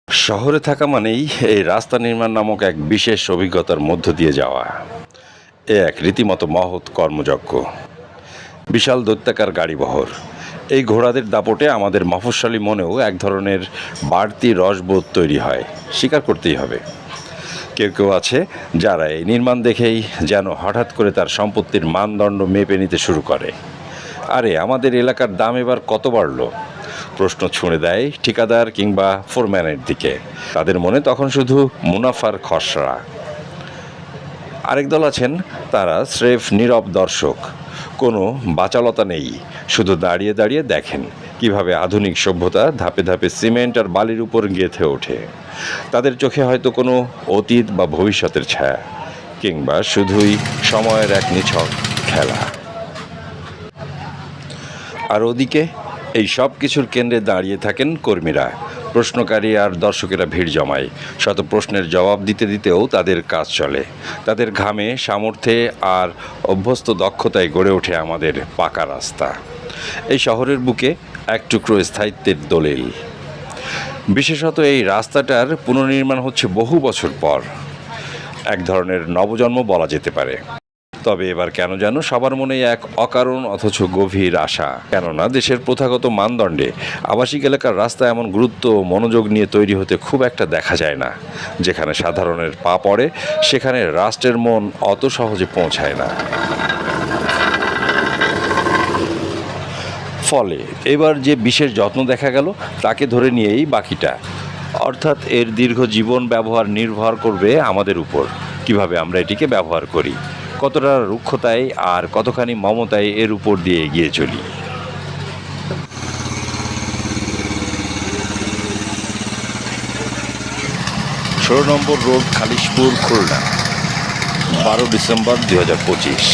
শহরে থাকা মানেই এই রাস্তা নির্মাণ নামক এক বিশেষ অভিজ্ঞতার মধ্য দিয়ে যাওয়া। এ এক রীতিমতো মহৎ কর্মযজ্ঞ। বিশাল দৈত্যাকার গাড়িবহর, এই ঘোড়াদের দাপটে আমাদের মফস্বলী মনেও এক ধরনের বাড়তি রসবোধ তৈরি হয়, স্বীকার করতেই হবে। কেউ কেউ আছে যারা এই নির্মাণ দেখেই যেন হঠাৎ করে তার সম্পত্তির মানদণ্ড মেপে নিতে শুরু করে। আরে আমাদের এলাকার দাম এবার কত বাড়লো, প্রশ্ন ছুঁড়ে দেয় ঠিকাদার কিংবা ফোরম্যানের দিকে। তাদের মনে তখন শুধু মুনাফার খসড়া। আরেক দল আছেন, তারা স্রেফ নীরব দর্শক, কোনো বাচালতা নেই, শুধু দাঁড়িয়ে দাঁড়িয়ে দেখেন কিভাবে আধুনিক সভ্যতা ধাপে ধাপে সিমেন্ট আর বালির উপর গেঁথে ওঠে। তাদের চোখে হয়তো কোনো অতীত বা ভবিষ্যতের ছায়া, কিংবা শুধুই সময়ের এক নিছক খেলা। আর ওদিকে এই সব কিছুর কেন্দ্রে দাঁড়িয়ে থাকেন কর্মীরা, প্রশ্নকারী আর দর্শকেরা ভিড় জমায়। শত প্রশ্নের জবাব দিতে দিতেও তাদের কাজ চলে। তাদের ঘামে, সামর্থ্যে আর অভ্যস্ত দক্ষতায় গড়ে ওঠে আমাদের পাকা রাস্তা, এই শহরের বুকে এক টুকরো স্থায়িত্বের দলিল। বিশেষত এই রাস্তাটার পুনর্নির্মাণ হচ্ছে বহু বছর পর, এক ধরনের নবজন্ম বলা যেতে পারে। তবে এবার কেন যেন সবার মনে এক অকারণ অথচ গভীর আশা। কেননা দেশের প্রথাগত মানদণ্ডে আবাসিক এলাকার রাস্তা এমন গুরুত্ব ও মনোযোগ নিয়ে তৈরি হতে খুব একটা দেখা যায় না। যেখানে সাধারণের পা পড়ে সেখানে রাষ্ট্রের মন অত সহজে পৌঁছায় না। ফলে এবার যে বিশেষ যত্ন দেখা গেল তাকে ধরে নিয়েই বাকিটা, অর্থাৎ এর দীর্ঘ জীবন ব্যবহার নির্ভর করবে আমাদের উপর। কিভাবে আমরা এটিকে ব্যবহার করি, কতটা রুক্ষতায় আর কতখানি মমতায় এর উপর দিয়ে এগিয়ে চলি। 16 নম্বর রোড, খালিশপুর, খুলনা, 12 ডিসেম্বর 2025।